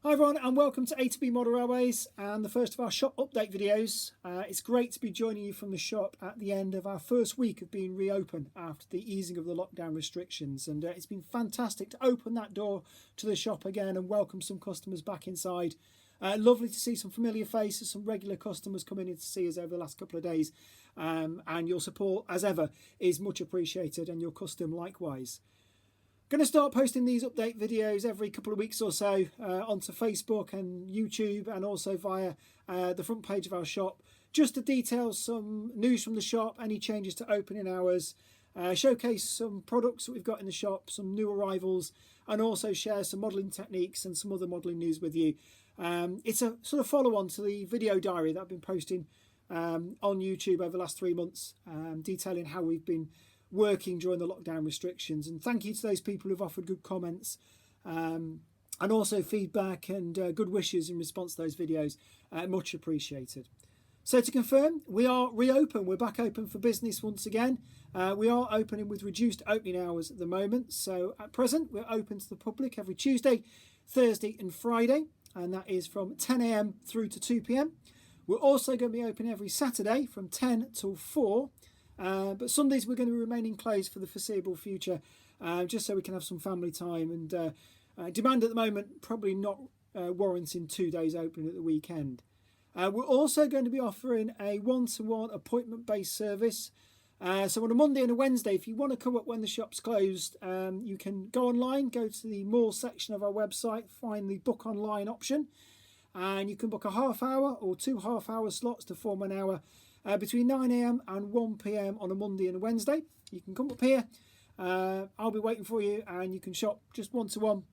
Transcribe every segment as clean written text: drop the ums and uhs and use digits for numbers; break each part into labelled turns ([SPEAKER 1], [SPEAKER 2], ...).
[SPEAKER 1] Hi everyone and welcome to A2B Model Railways and the first of our shop update videos. It's great to be joining you from the shop at the end of our first week of being reopened after the easing of the lockdown restrictions, and it's been fantastic to open that door to the shop again and welcome some customers back inside. Lovely to see some familiar faces, some regular customers coming in to see us over the last couple of days, and your support as ever is much appreciated, and your custom likewise. Going to start posting these update videos every couple of weeks or so onto Facebook and YouTube, and also via the front page of our shop, just to detail some news from the shop, any changes to opening hours, showcase some products that we've got in the shop, some new arrivals, and also share some modelling techniques and some other modelling news with you. It's a sort of follow-on to the video diary that I've been posting on YouTube over the last 3 months, detailing how we've been working during the lockdown restrictions. And thank you to those people who've offered good comments and also feedback and good wishes in response to those videos. Much appreciated. So to confirm, we are reopened. We're back open for business once again. We are opening with reduced opening hours at the moment. So at present, we're open to the public every Tuesday, Thursday and Friday, and that is from 10 AM through to 2 PM. We're also going to be open every Saturday from 10 till 4. But Sundays we're going to be remaining closed for the foreseeable future, just so we can have some family time, and demand at the moment probably not warranting 2 days open at the weekend. We're also going to be offering a one-to-one appointment-based service. So on a Monday and a Wednesday, if you want to come up when the shop's closed, you can go online, go to the more section of our website, find the book online option, and you can book a half hour or 2 half-hour slots to form an hour between 9 AM and 1 PM on a Monday and a Wednesday. You can come up here, I'll be waiting for you, and you can shop just one-to-one.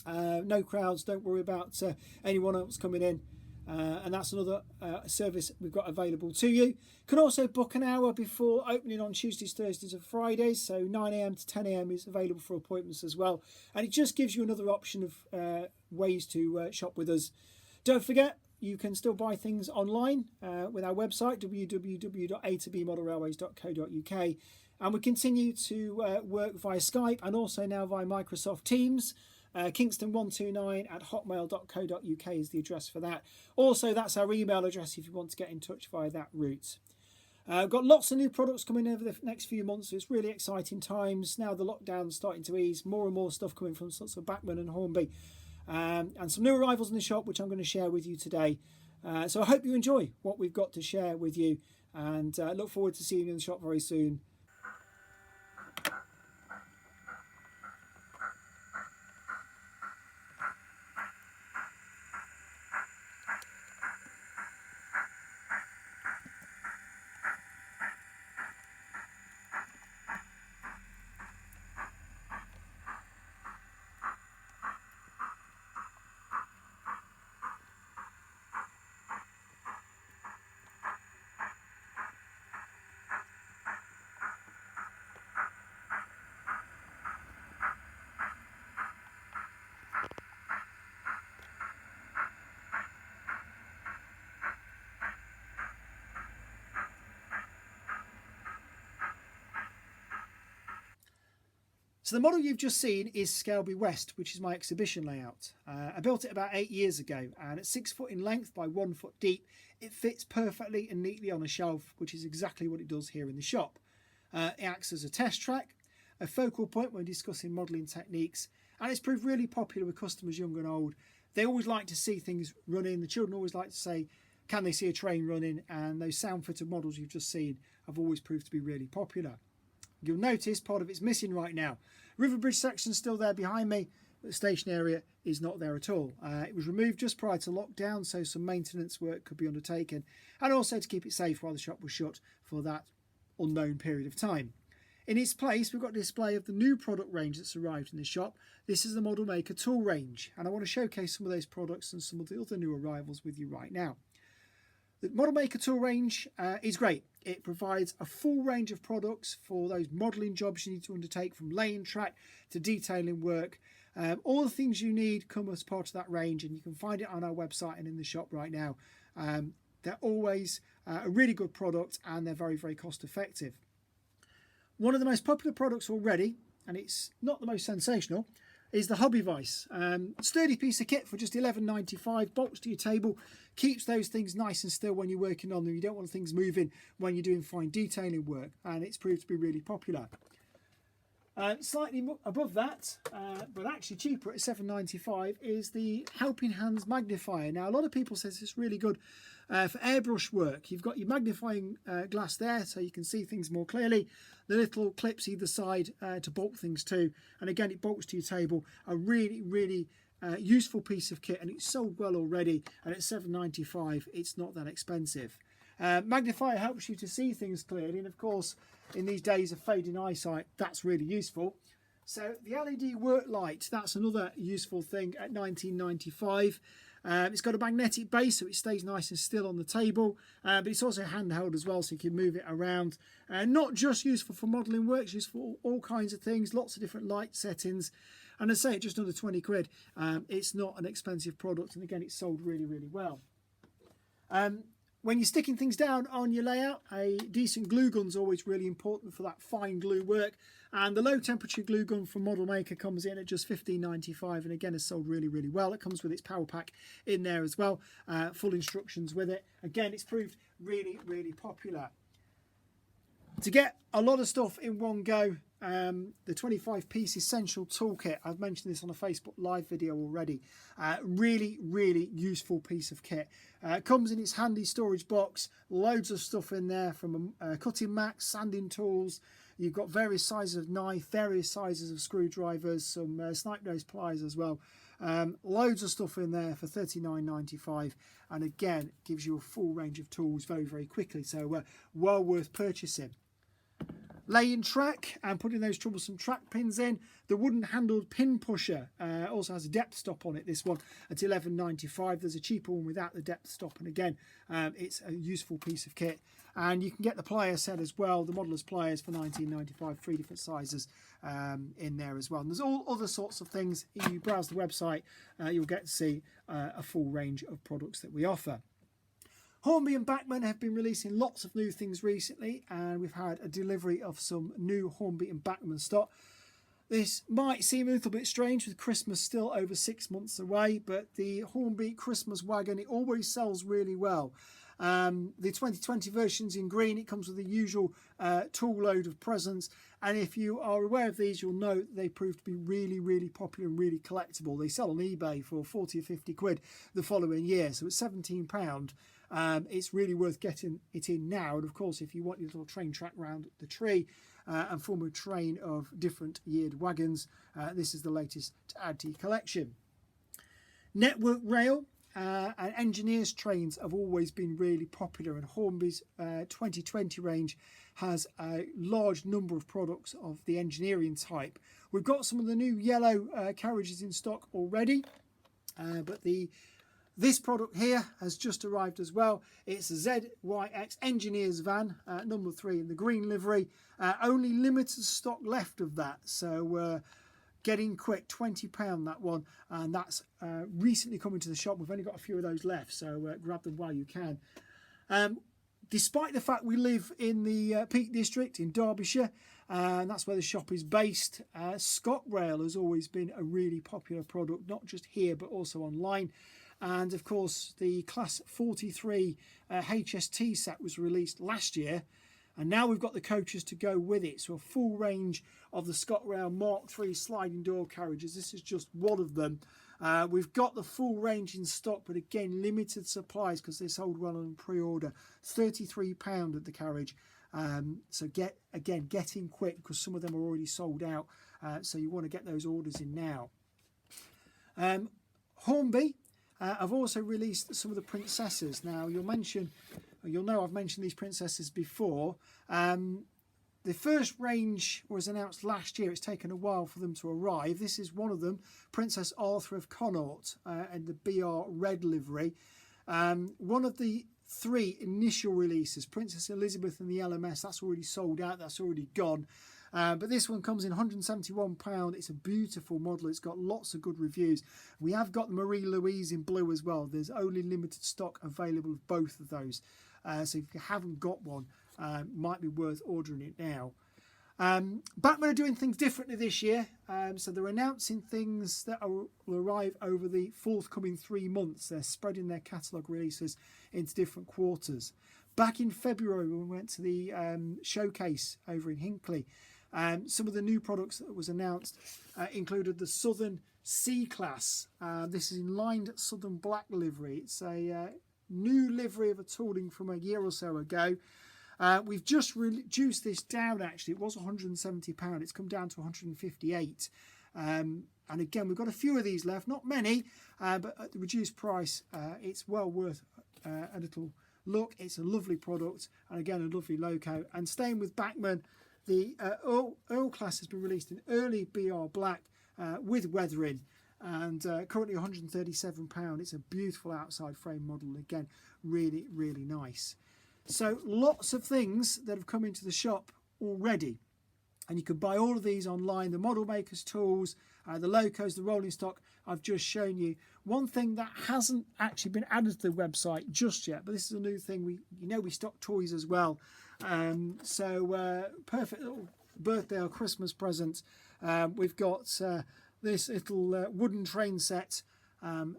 [SPEAKER 1] No crowds, don't worry about anyone else coming in. And that's another service we've got available to you. Can also book an hour before opening on Tuesdays, Thursdays and Fridays. So 9 AM to 10 AM is available for appointments as well. And it just gives you another option of ways to shop with us. Don't forget, you can still buy things online with our website, www.a2bmodelrailways.co.uk. And we continue to work via Skype and also now via Microsoft Teams. Kingston129@hotmail.co.uk is the address for that. Also, that's our email address if you want to get in touch via that route. We've got lots of new products coming over the next few months. So it's really exciting times. Now the lockdown's starting to ease, more and more stuff coming from sorts of Backman and Hornby. And some new arrivals in the shop, which I'm going to share with you today. So I hope you enjoy what we've got to share with you, and look forward to seeing you in the shop very soon. So the model you've just seen is Scaleby West, which is my exhibition layout. I built it about 8 years ago, and at 6 foot in length by 1 foot deep, it fits perfectly and neatly on a shelf, which is exactly what it does here in the shop. It acts as a test track, a focal point when discussing modelling techniques, and it's proved really popular with customers young and old. They always like to see things running. The children always like to say, can they see a train running? And those sound-fitted models you've just seen have always proved to be really popular. You'll notice part of it's missing right now. River Bridge section's still there behind me, but the station area is not there at all. It was removed just prior to lockdown, so some maintenance work could be undertaken, and also to keep it safe while the shop was shut for that unknown period of time. In its place, we've got a display of the new product range that's arrived in the shop. This is the Model Maker tool range, and I want to showcase some of those products and some of the other new arrivals with you right now. The Model Maker tool range is great. It provides a full range of products for those modelling jobs you need to undertake, from laying track to detailing work. All the things you need come as part of that range, and you can find it on our website and in the shop right now. They're always a really good product, and they're very, very cost effective. One of the most popular products already, and it's not the most sensational, is the hobby vise. Sturdy piece of kit for just £11.95, bolts to your table, keeps those things nice and still when you're working on them. You don't want things moving when you're doing fine detailing work, and it's proved to be really popular. Slightly above that, but actually cheaper at £7.95, is the Helping Hands magnifier. Now, a lot of people say it's really good for airbrush work. You've got your magnifying glass there, so you can see things more clearly. The little clips either side to bolt things to, and again, it bolts to your table. A really useful piece of kit, and it's sold well already. And at £7.95, it's not that expensive. Magnifier helps you to see things clearly, and of course, in these days of fading eyesight, that's really useful. So the LED work light, that's another useful thing at £19.95. It's got a magnetic base, so it stays nice and still on the table, but it's also handheld as well, so you can move it around. Not just useful for modelling work, it's useful for all kinds of things, lots of different light settings. And I say it just under 20 quid. It's not an expensive product, and again, it's sold really well. When you're sticking things down on your layout, a decent glue gun's always really important for that fine glue work. And the low temperature glue gun from Model Maker comes in at just £15.95, and again is sold really well. It comes with its power pack in there as well, full instructions with it. Again, it's proved really popular. To get a lot of stuff in one go, the 25-piece essential toolkit, I've mentioned this on a Facebook live video already. Really useful piece of kit. Comes in its handy storage box, loads of stuff in there, from cutting mats, sanding tools. You've got various sizes of knife, various sizes of screwdrivers, some snipe nose pliers as well. Loads of stuff in there for £39.95, and again gives you a full range of tools very quickly, so well worth purchasing. Laying track and putting those troublesome track pins in. The wooden handled pin pusher also has a depth stop on it, this one, at £11.95. There's a cheaper one without the depth stop, and again it's a useful piece of kit. And you can get the plier set as well, the modeller's pliers, for £19.95, 3 different sizes in there as well. And there's all other sorts of things. If you browse the website, you'll get to see a full range of products that we offer. Hornby and Bachmann have been releasing lots of new things recently, and we've had a delivery of some new Hornby and Bachmann stock. This might seem a little bit strange with Christmas still over 6 months away, but the Hornby Christmas wagon, it always sells really well. The 2020 version's in green. It comes with the usual tool load of presents, and if you are aware of these, you'll know that they prove to be really popular and really collectible. They sell on eBay for 40 or 50 quid the following year, so it's £17. It's really worth getting it in now. And of course, if you want your little train track round the tree and form a train of different yeared wagons, this is the latest to add to your collection. Network rail and engineers trains have always been really popular, and Hornby's 2020 range has a large number of products of the engineering type. We've got some of the new yellow carriages in stock already, but this product here has just arrived as well. It's a ZYX Engineers van, number 3 in the green livery. Only limited stock left of that, so getting quick, £20 that one, and that's recently coming to the shop. We've only got a few of those left, so grab them while you can. Despite the fact we live in the Peak District in Derbyshire, and that's where the shop is based, ScotRail has always been a really popular product, not just here but also online. And of course, the Class 43 HST set was released last year, and now we've got the coaches to go with it. So a full range of the ScotRail Mark III sliding door carriages. This is just one of them. We've got the full range in stock, but again, limited supplies because they're sold well on pre-order. £33 at the carriage. So get in quick because some of them are already sold out. So you want to get those orders in now. Hornby I've also released some of the princesses. Now you'll know I've mentioned these princesses before. The first range was announced last year. It's taken a while for them to arrive. This is one of them, Princess Arthur of Connaught, and the BR Red livery. One of the 3 initial releases, Princess Elizabeth and the LMS, that's already sold out. That's already gone. But this one comes in £171. It's a beautiful model. It's got lots of good reviews. We have got Marie Louise in blue as well. There's only limited stock available of both of those. So if you haven't got one, might be worth ordering it now. Bachmann are doing things differently this year, so they're announcing things that will arrive over the forthcoming 3 months. They're spreading their catalogue releases into different quarters. Back in February, when we went to the showcase over in Hinckley, some of the new products that was announced included the Southern C-Class. This is in lined Southern Black livery. It's a new livery of a tooling from a year or so ago. We've just reduced this down, actually. It was £170. It's come down to 158. And again, we've got a few of these left, not many, but at the reduced price, it's well worth a little look. It's a lovely product, and again, a lovely loco. And staying with Bachmann, the Earl class has been released in early BR Black with weathering, and currently £137. It's a beautiful outside frame model. Again, really, really nice. So lots of things that have come into the shop already, and you can buy all of these online. The model makers tools, the locos, the rolling stock I've just shown you. One thing that hasn't actually been added to the website just yet, but this is a new thing. We stock toys as well, so perfect little birthday or Christmas present. We've got this little wooden train set.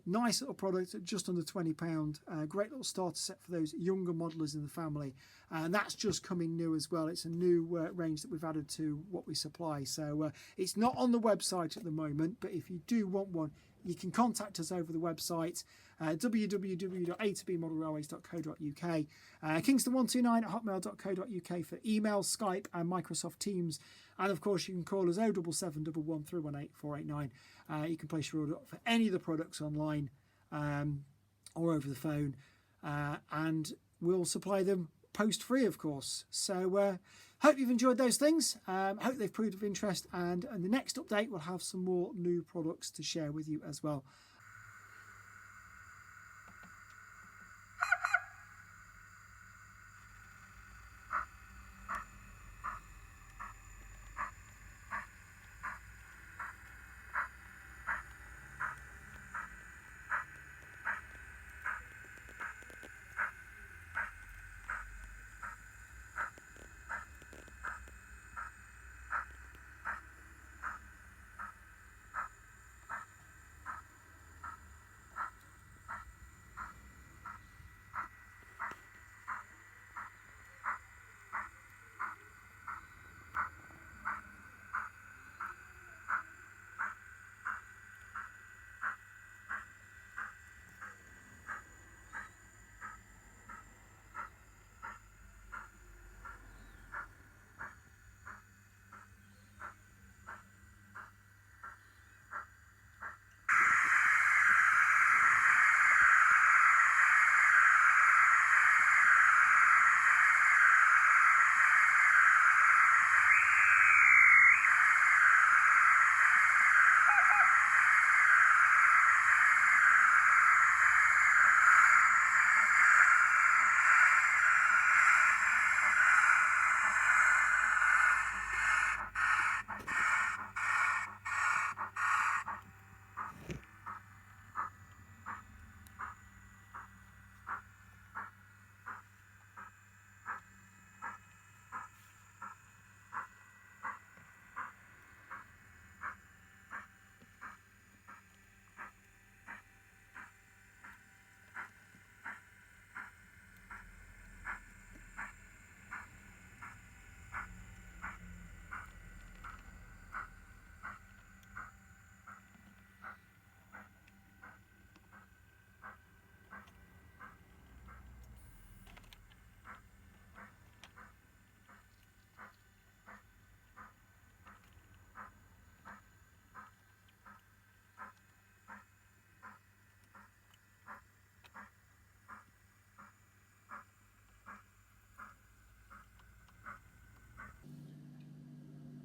[SPEAKER 1] Nice little product at just under £20. Great little starter set for those younger modelers in the family, and that's just coming new as well. It's a new range that we've added to what we supply, so it's not on the website at the moment, but if you do want one, you can contact us over the website, www.a2bmodelrailways.co.uk, kingston129@hotmail.co.uk for email, Skype and Microsoft Teams, and of course you can call us 077 113 318 489. You can place your order for any of the products online or over the phone, and we'll supply them post free, of course. So hope you've enjoyed those things. Hope they've proved of interest, and in the next update we'll have some more new products to share with you as well.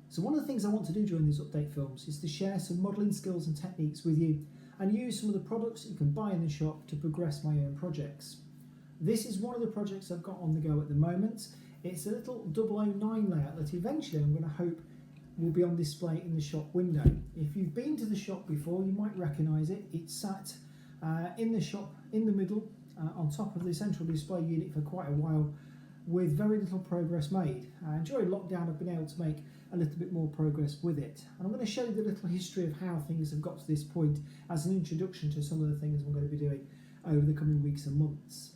[SPEAKER 1] So one of the things I want to do during these update films is to share some modelling skills and techniques with you, and use some of the products that you can buy in the shop to progress my own projects. This is one of the projects I've got on the go at the moment. It's a little 009 layout that eventually I'm going to hope will be on display in the shop window. If you've been to the shop before, you might recognise it. It's sat in the shop in the middle on top of the central display unit for quite a while, with very little progress made. During lockdown I've been able to make a little bit more progress with it. And I'm going to show you the little history of how things have got to this point as an introduction to some of the things I'm going to be doing over the coming weeks and months.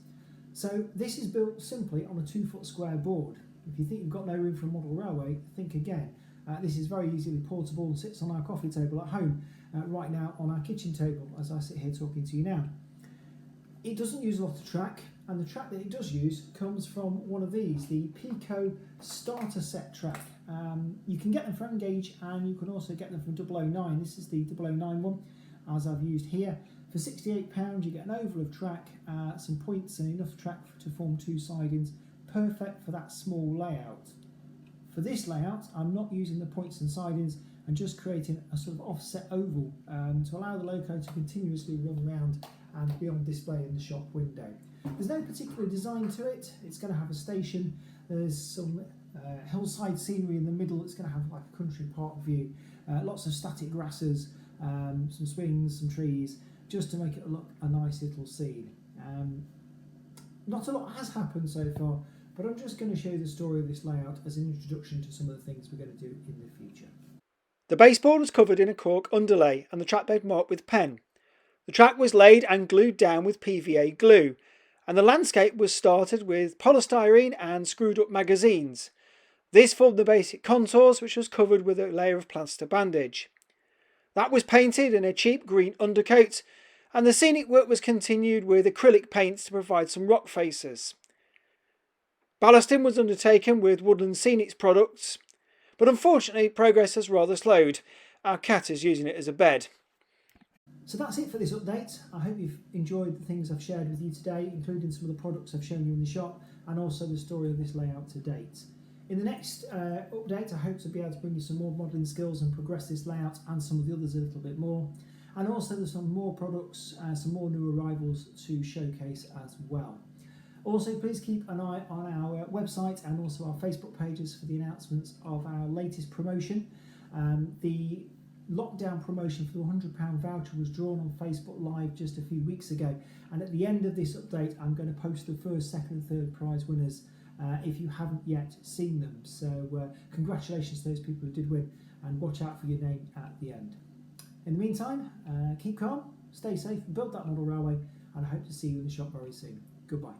[SPEAKER 1] So this is built simply on a 2-foot square board. If you think you've got no room for a model railway, think again. This is very easily portable and sits on our coffee table at home right now on our kitchen table as I sit here talking to you now. It doesn't use a lot of track, and the track that it does use comes from one of these, the Pico starter set track. You can get them from Engage, and you can also get them from 009. This is the 009 one, as I've used here. For £68 you get an oval of track, some points and enough track to form 2 sidings, perfect for that small layout. For this layout I'm not using the points and sidings and just creating a sort of offset oval to allow the loco to continuously run around and be on display in the shop window. There's no particular design to it. It's going to have a station, there's some hillside scenery in the middle. It's going to have like a country park view, lots of static grasses, some swings, some trees, just to make it look a nice little scene. Not a lot has happened so far, but I'm just going to show you the story of this layout as an introduction to some of the things we're going to do in the future. The baseboard was covered in a cork underlay and the track bed marked with pen. The track was laid and glued down with PVA glue, and the landscape was started with polystyrene and screwed up magazines. This formed the basic contours, which was covered with a layer of plaster bandage. That was painted in a cheap green undercoat, and the scenic work was continued with acrylic paints to provide some rock faces. Ballasting was undertaken with Woodland Scenics products, but unfortunately progress has rather slowed. Our cat is using it as a bed. So that's it for this update. I hope you've enjoyed the things I've shared with you today, including some of the products I've shown you in the shop and also the story of this layout to date. In the next update I hope to be able to bring you some more modelling skills and progress this layout and some of the others a little bit more. And also there's some more products, some more new arrivals to showcase as well. Also please keep an eye on our website and also our Facebook pages for the announcements of our latest promotion. The lockdown promotion for the £100 voucher was drawn on Facebook Live just a few weeks ago, and at the end of this update I'm going to post the first, second and third prize winners if you haven't yet seen them. So congratulations to those people who did win, and watch out for your name at the end. In the meantime, keep calm, stay safe, build that model railway, and I hope to see you in the shop very soon. Goodbye.